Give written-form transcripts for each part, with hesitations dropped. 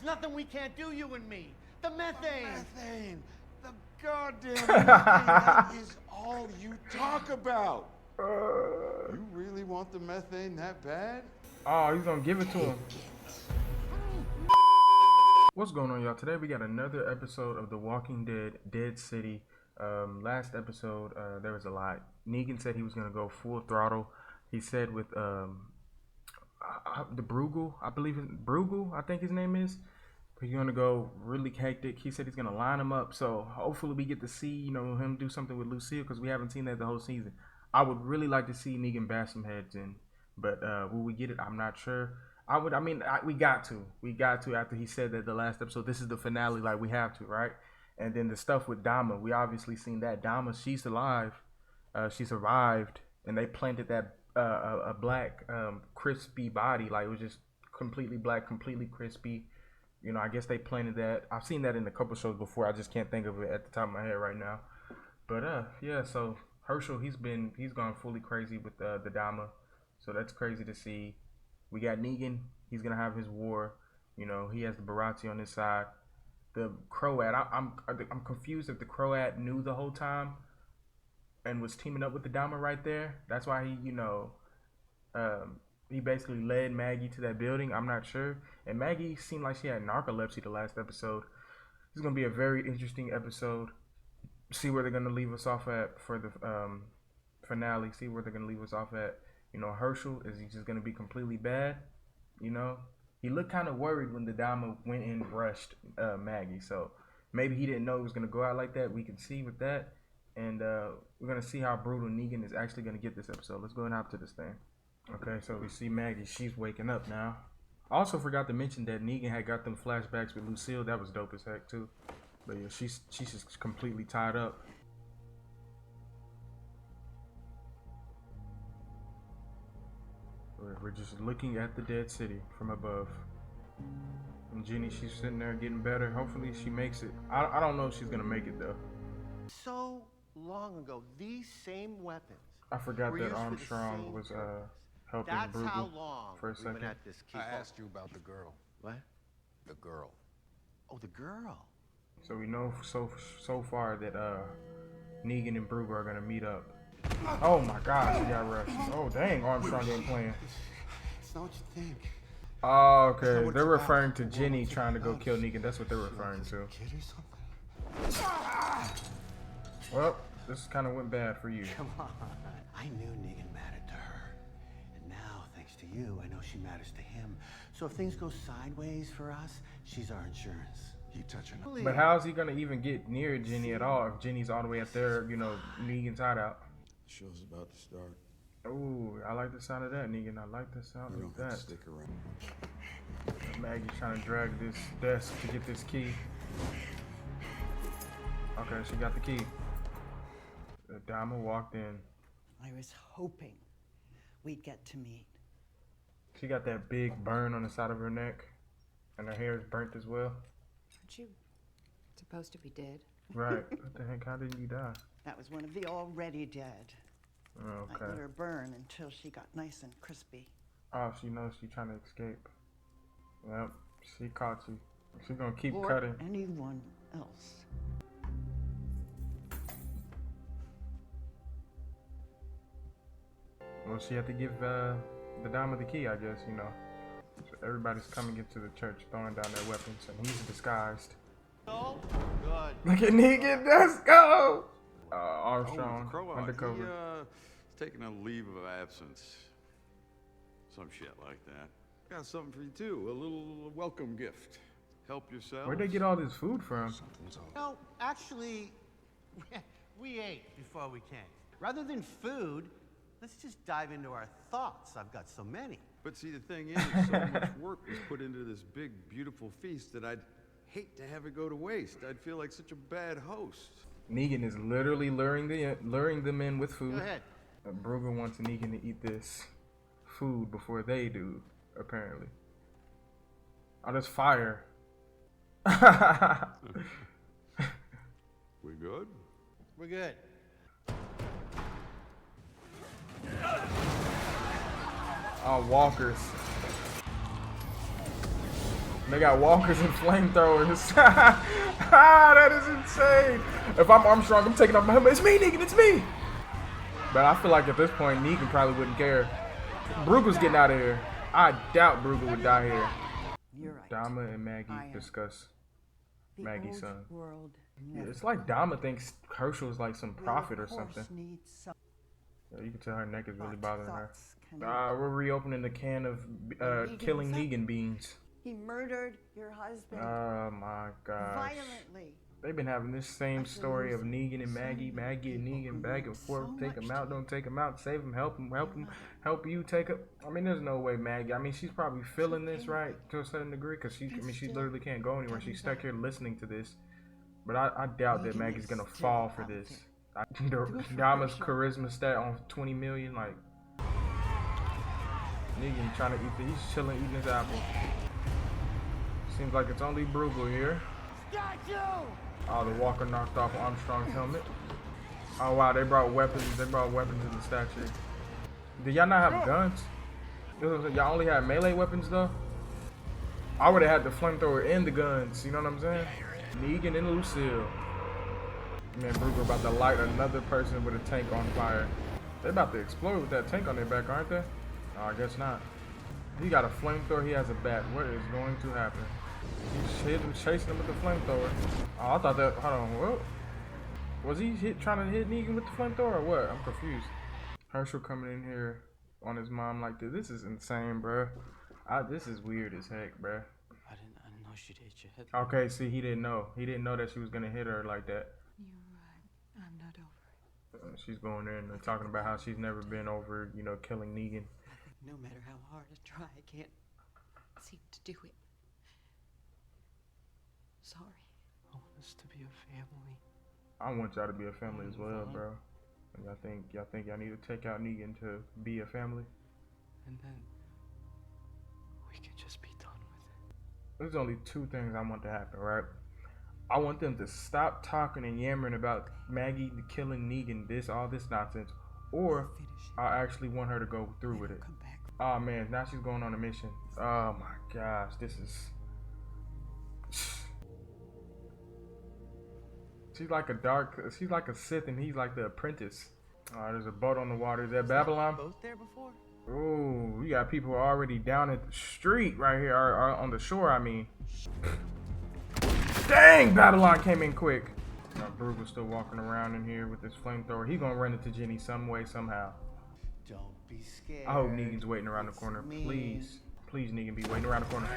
nothing we can't do, you and me. The methane. The methane. The goddamn methane. That is all you talk about. You really want the methane that bad? Oh, he's gonna give it to him. What's going on, y'all? Today we got another episode of The Walking Dead, Dead City. Last episode, there was a lot. Negan said he was gonna go full throttle. He said with the Bruegel, I believe Bruegel, I think his name is. He's gonna go really hectic. He said he's gonna line him up. So hopefully we get to see, him do something with Lucille, because we haven't seen that the whole season. I would really like to see Negan bash some heads in, but will we get it? I'm not sure. We got to after he said that the last episode. This is the finale, like we have to, right? And then the stuff with Dama, we obviously seen that Dama, she's alive, she survived, and they planted that a black crispy body, like it was just completely black, completely crispy. I guess they planted that. I've seen that in a couple shows before. I just can't think of it at the top of my head right now. But yeah. So Herschel, he's gone fully crazy with the Dama, so that's crazy to see. We got Negan. He's gonna have his war. He has the Barati on his side. The Croat. I'm confused if the Croat knew the whole time and was teaming up with the Dama right there. That's why he basically led Maggie to that building. I'm not sure. And Maggie seemed like she had narcolepsy the last episode. This is gonna be a very interesting episode. See where they're gonna leave us off at for the finale. See where they're gonna leave us off at. Herschel, is he just gonna be completely bad? He looked kind of worried when the Dama went and brushed Maggie. So maybe he didn't know it was gonna go out like that. We can see with that, and we're gonna see how brutal Negan is actually gonna get this episode. Let's go and hop to this thing. Okay, so we see Maggie. She's waking up now. I also forgot to mention that Negan had got them flashbacks with Lucille. That was dope as heck too. But yeah, she's just completely tied up. We're just looking at the dead city from above. And Jenny, she's sitting there getting better. Hopefully she makes it. I don't know if she's gonna make it though. So long ago, these same weapons. I forgot that Armstrong was helping That's Bruegel how long for a second. we've been at this. I asked you about the girl. What? The girl. Oh, the girl. So we know so far that Negan and Bruegel are gonna meet up. Oh my God, she got rushed. Oh dang, Armstrong ain't playing. It's not what you think. Oh, okay. They're referring to Jenny trying to go kill Negan. That's what they're referring to. Kid or something? Well, this kind of went bad for you. Come on. I knew Negan mattered to her. And now, thanks to you, I know she matters to him. So if things go sideways for us, she's our insurance. You touching her. But how's he gonna even get near Jenny at all if Jenny's all the way up there, Negan's hideout? The show's about to start. Ooh, I like the sound of that, Negan. I like the sound You of don't have that. to stick around. Maggie's trying to drag this desk to get this key. Okay, she got the key. The Dama walked in. I was hoping we'd get to meet. She got that big burn on the side of her neck, and her hair is burnt as well. Aren't you supposed to be dead? Right. What the heck? How did you die? That was one of the already dead. Okay. I let her burn until she got nice and crispy. Oh, she knows she's trying to escape. Yep, she caught you. She's gonna keep Or cutting. anyone else. Well, she had to give the Dama the key, I guess, So everybody's coming into the church, throwing down their weapons, and he's disguised. Oh, good. Look at Negan, let's go! Armstrong, Croat. undercover. He's taking a leave of absence. Some shit like that. Got something for you too. A little welcome gift. Help yourself. Where'd they get all this food from? Something's all. No, actually, we ate before we came. Rather than food, let's just dive into our thoughts. I've got so many. But see, the thing is, so much work was put into this big, beautiful feast that I'd hate to have it go to waste. I'd feel like such a bad host. Negan is literally luring them in with food. Go ahead. Bruegel wants Negan to eat this food before they do, apparently. Oh, there's fire. We good? We're good. Oh, walkers. They got walkers and flamethrowers. That is insane. If I'm Armstrong, I'm taking off my helmet. It's me, Negan, it's me. But I feel like at this point, Negan probably wouldn't care. Brugel's getting out of here. I doubt Brugel would die here. You're right. Dama and Maggie I am. discuss The Maggie's old son. world Yeah, never it's like Dama thinks Herschel's like some prophet or Little horse something. needs some Yeah, you can tell her neck is really thoughts. bothering her. Thoughts can- We're reopening the can of killing Negan beans. He murdered your husband Oh my gosh. violently. They've been having this same story of Negan and Maggie, Maggie and Negan back and forth. Take him out, don't take him out, save him, help help you take him. I mean, there's no way Maggie. I mean, she's probably feeling this right to a certain degree because she literally can't go anywhere. She's stuck here listening to this. But I doubt that Maggie's gonna fall for this. Dama's charisma stat on 20 million, like Negan trying to eat. He's chilling, eating his apple. Seems like it's only Brugel here. Oh, the walker knocked off Armstrong's helmet. Oh wow, they brought weapons. They brought weapons in the statue. Do y'all not have guns? Y'all only had melee weapons though. I would have had the flamethrower and the guns. You know what I'm saying? Negan and Lucille. Man, Brugel about to light another person with a tank on fire. They about to explode with that tank on their back, aren't they? Oh, I guess not. He got a flamethrower. He has a bat. What is going to happen? He's chasing him with the flamethrower. Oh, I thought that. Hold on. What? Was he trying to hit Negan with the flamethrower or what? I'm confused. Herschel coming in here on his mom like this. This is insane, bro. This is weird as heck, bro. I didn't know she'd hit your head. Okay, see, he didn't know. He didn't know that she was gonna hit her like that. You're right. I'm not over it. She's going in and talking about how she's never been over, you know, killing Negan. No matter how hard I try, I can't Seem to do it. Sorry. I want us to be a family. I want y'all to be a family as well, bro. And y'all think y'all need to take out Negan to be a family? And then we could just be done with it. There's only two things I want to happen, right? I want them to stop talking and yammering about Maggie killing Negan, all this nonsense. Or I actually want her to go through with it. Come back. Oh man, now she's going on a mission. Oh my gosh, this is... She's like a Sith and he's like the apprentice. There's a boat on the water. Is that Babylon? Boat there before? Ooh, we got people already down at the street right here, or on the shore, I mean. Dang, Babylon came in quick. Brugel's still walking around in here with his flamethrower. He gonna run into Jenny some way, somehow. Don't be scared. I hope Negan's waiting around the corner. It's me. Please. Please, Negan, be waiting around the corner.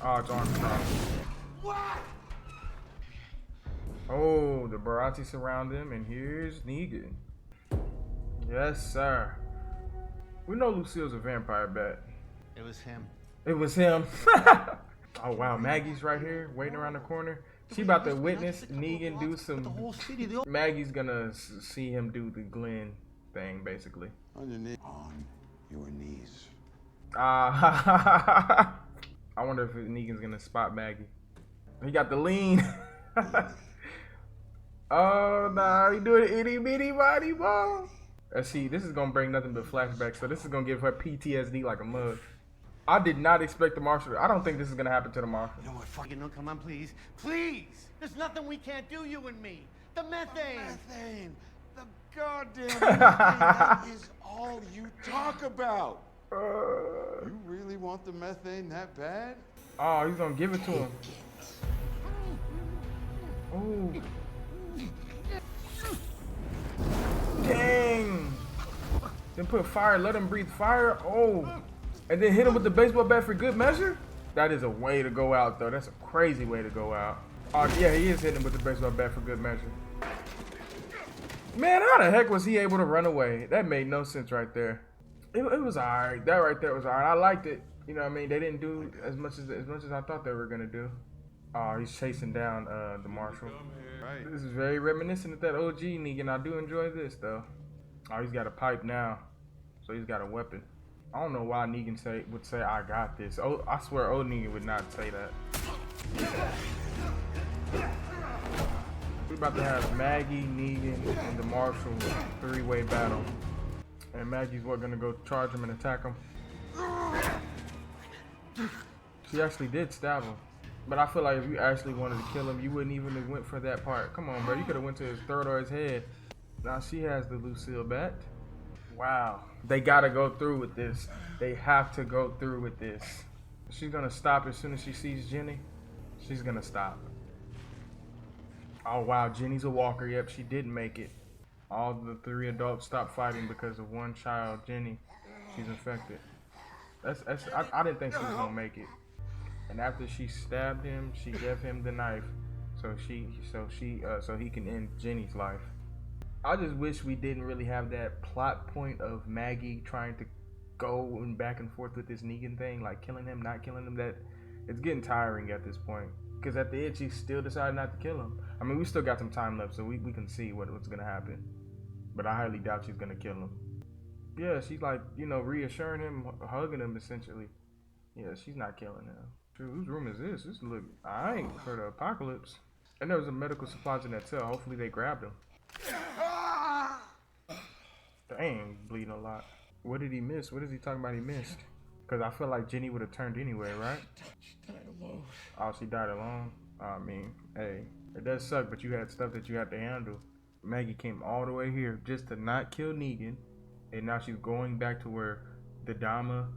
Oh, it's Armstrong. What? Oh, the Barati surround him, and here's Negan. Yes, sir. We know Lucille's a vampire bat. It was him. It was him. Oh, wow. Maggie's right here, waiting around the corner. She about to witness Negan do some... Maggie's gonna see him do the Glenn thing, basically. On your knee. On your knees. I wonder if Negan's gonna spot Maggie. He got the lean. Oh, nah. He doing itty bitty body ball. See, this is gonna bring nothing but flashbacks, so this is gonna give her PTSD like a mug. I did not expect the marshal. I don't think this is gonna happen to the marshal. You know what? Fucking no, come on, please. Please! There's nothing we can't do, you and me. The methane! Methane. The goddamn methane. That is all you talk about. You really want the methane that bad? Oh, he's gonna give it to him. Oh. Dang. Then put fire, let him breathe fire. Oh. And then hit him with the baseball bat for good measure? That is a way to go out, though. That's a crazy way to go out. Oh, yeah, he is hitting him with the baseball bat for good measure. Man, how the heck was he able to run away? That made no sense right there. It was alright. That right there was alright. I liked it. You know what I mean? They didn't do as much as I thought they were gonna do. Oh, he's chasing down the marshal. Right. This is very reminiscent of that OG Negan. I do enjoy this though. Oh, he's got a pipe now, so he's got a weapon. I don't know why Negan would say I got this. Oh, I swear old Negan would not say that. We're about to have Maggie, Negan, and the marshal three-way battle. And Maggie's gonna go charge him and attack him. She actually did stab him. But I feel like if you actually wanted to kill him, you wouldn't even have went for that part. Come on, bro. You could have went to his throat or his head. Now she has the Lucille bat. Wow. They gotta go through with this. They have to go through with this. She's gonna stop as soon as she sees Jenny. She's gonna stop. Oh wow, Jenny's a walker. Yep, she didn't make it. All the 3 adults stopped fighting because of one child, Jenny. She's infected. I didn't think she was gonna make it. And after she stabbed him, she gave him the knife, so he can end Jenny's life. I just wish we didn't really have that plot point of Maggie trying to go back and forth with this Negan thing, like killing him, not killing him. That it's getting tiring at this point. Because at the end, she still decided not to kill him. I mean, we still got some time left, so we can see what's gonna happen. But I highly doubt she's gonna kill him. Yeah, she's like, reassuring him, hugging him essentially. Yeah, she's not killing him. Dude, whose room is this? This look, I ain't heard of Apocalypse. And there was a medical supplies in that cell. Hopefully they grabbed him. Dang, bleeding a lot. What did he miss? What is he talking about he missed? Because I feel like Jenny would have turned anyway, right? She died alone. Oh, she died alone? I mean, hey, it does suck, but you had stuff that you had to handle. Maggie came all the way here just to not kill Negan. And now she's going back to where the Dama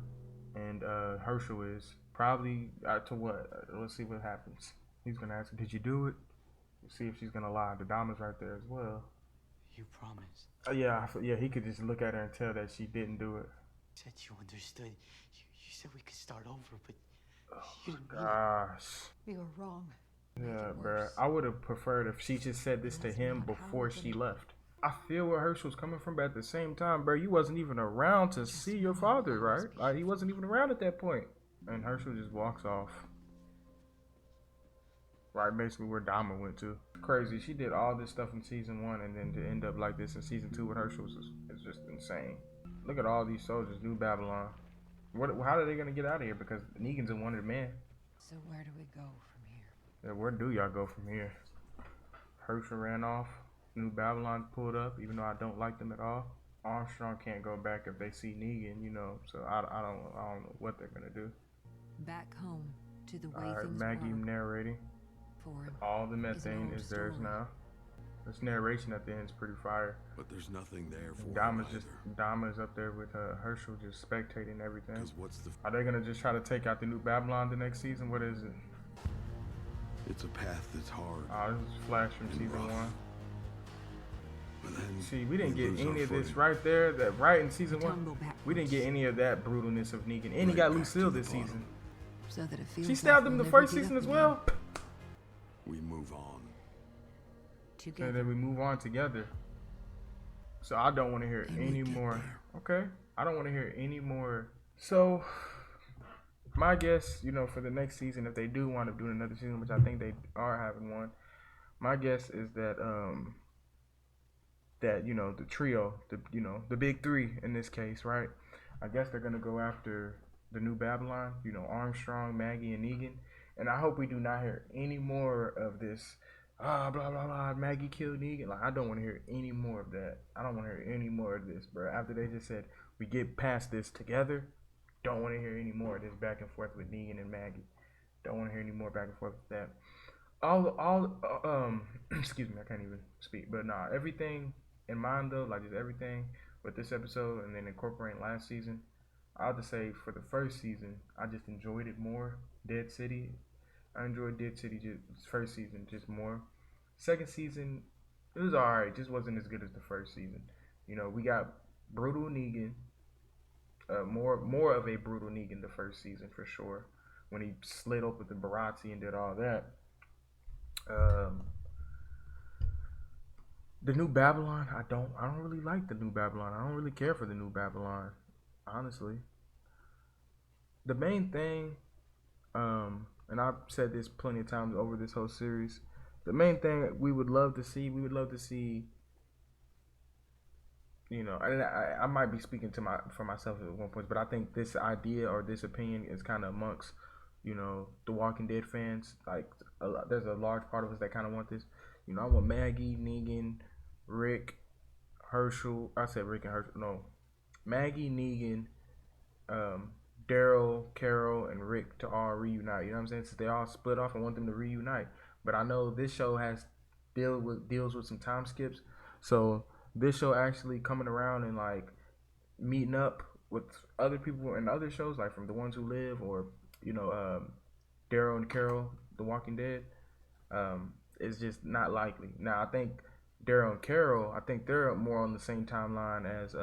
and Herschel is. Probably to what? Let's see what happens. He's going to ask her, did you do it? See if she's going to lie. The Dama's right there as well. You promised. Yeah, he could just look at her and tell that she didn't do it. You said you understood. You said we could start over, but you didn't mean it. Gosh. We were wrong. Yeah, bruh. I would have preferred if she just said this to him before she left. I feel where Herschel's coming from, but at the same time, bro, you wasn't even around to see your father, right? Like, he wasn't even around at that point. And Herschel just walks off. Right, basically where Dama went to. Crazy. She did all this stuff in season 1, and then to end up like this in season 2 with Herschel is just insane. Look at all these soldiers, New Babylon. How are they gonna get out of here? Because Negan's a wanted man. So where do we go from here? Yeah, where do y'all go from here? Herschel ran off. New Babylon pulled up, even though I don't like them at all. Armstrong can't go back if they see Negan, so I don't know what they're gonna do. Back home to the way Alright, things Maggie were. narrating. For him. All the an methane old is theirs story. now. This narration at the end is pretty fire. But there's nothing there for Dama's up there with Herschel just spectating everything. Because what's the... Are they gonna just try to take out the New Babylon the next season? What is it? It's a path that's hard. Oh, this is Flash from And season rough. 1. But then See, we didn't get lose our any of this footing. right there. That right in season 1, Tumble we didn't get any of that brutalness of Negan. And he Right got back Lucille to the this bottom. season. So that it feels She like stabbed him we'll the never first get season up as again. well. We move on. And Together. then we move on together. So I don't want to hear And we any get more. Okay, I don't want to hear any more. So my guess, for the next season, if they do wind up doing another season, which I think they are having one, my guess is that the trio, the big 3 in this case, right? I guess they're gonna go after the New Babylon, Armstrong, Maggie, and Negan. And I hope we do not hear any more of this. Blah blah blah. Maggie killed Negan. Like, I don't want to hear any more of that. I don't want to hear any more of this, bro. After they just said we get past this together, don't want to hear any more of this back and forth with Negan and Maggie. Don't want to hear any more back and forth with that. Excuse me, I can't even speak. But nah, everything in mind though, like just everything with this episode and then incorporating last season, I'll just say for the first season, I just enjoyed it more. Dead City. I enjoyed Dead City just first season just more. Second season, it was alright. Just wasn't as good as the first season. We got brutal Negan. More of a brutal Negan the first season for sure. When he slid open the Barati and did all that. The New Babylon, I don't really like the New Babylon. I don't really care for the New Babylon, honestly. The main thing, and I've said this plenty of times over this whole series, the main thing we would love to see, I might be speaking for myself at one point, but I think this idea or this opinion is kind of amongst, the Walking Dead fans. Like, there's a large part of us that kind of want this. I want Maggie, Negan, Rick, Herschel. I said Rick and Herschel. No, Maggie, Negan, Daryl, Carol, and Rick to all reunite. You know what I'm saying? Since they all split off, I want them to reunite. But I know this show deals with some time skips. So this show actually coming around and like meeting up with other people in other shows, like from The Ones Who Live or you know Daryl and Carol, The Walking Dead, is just not likely. Now I think Daryl and Carol, I think they're more on the same timeline as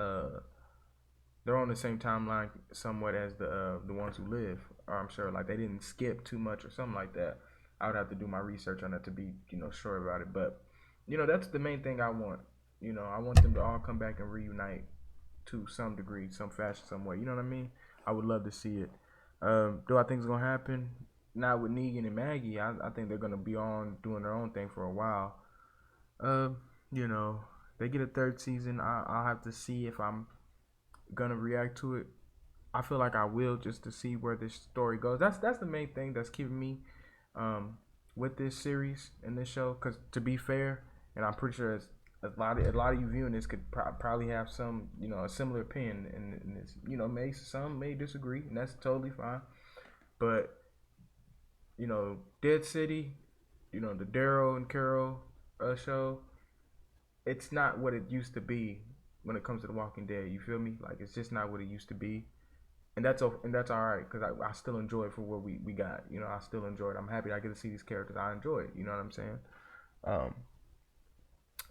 they're on the same timeline somewhat as the Ones Who Live. I'm sure like they didn't skip too much or something like that. I would have to do my research on that to be sure about it. But that's the main thing I want. I want them to all come back and reunite to some degree, some fashion, some way. You know what I mean? I would love to see it. Do I think it's gonna happen? Not with Negan and Maggie. I think they're gonna be on doing their own thing for a while. Uh, they get a third season. I'll have to see if I'm gonna react to it. I feel like I will, just to see where this story goes. That's the main thing that's keeping me with this series and this show. Because to be fair, and I'm pretty sure it's a lot of you viewing this could probably have some a similar opinion, and it's, some may disagree, and that's totally fine. But Dead City, the Daryl and Carol show, it's not what it used to be when it comes to The Walking Dead. You feel me? Like it's just not what it used to be, and that's all right because I still enjoy it for what we got. I still enjoy it. I'm happy I get to see these characters. I enjoy it. You know what I'm saying?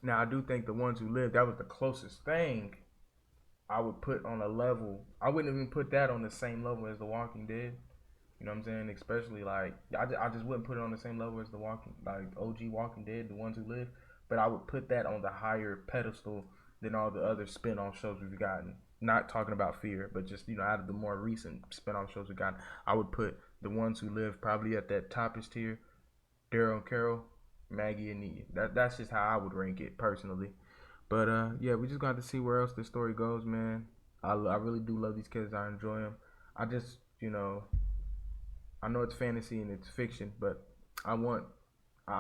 Now I do think The Ones Who Live, that was the closest thing I would put on a level. I wouldn't even put that on the same level as The Walking Dead. You know what I'm saying? Especially like I just wouldn't put it on the same level as the OG Walking Dead, The Ones Who Live. But I would put that on the higher pedestal than all the other spin-off shows we've gotten. Not talking about Fear, but just out of the more recent spin-off shows we've gotten, I would put The Ones Who Live probably at that toppest tier. Daryl and Carol, Maggie and Negan. That's just how I would rank it personally. But yeah, we just got to see where else the story goes, man. I really do love these kids. I enjoy them. I just I know it's fantasy and it's fiction, but I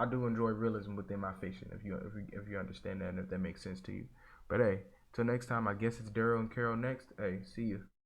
do enjoy realism within my fiction. If you understand that and if that makes sense to you. But hey, till next time, I guess it's Daryl and Carol next. Hey, see you.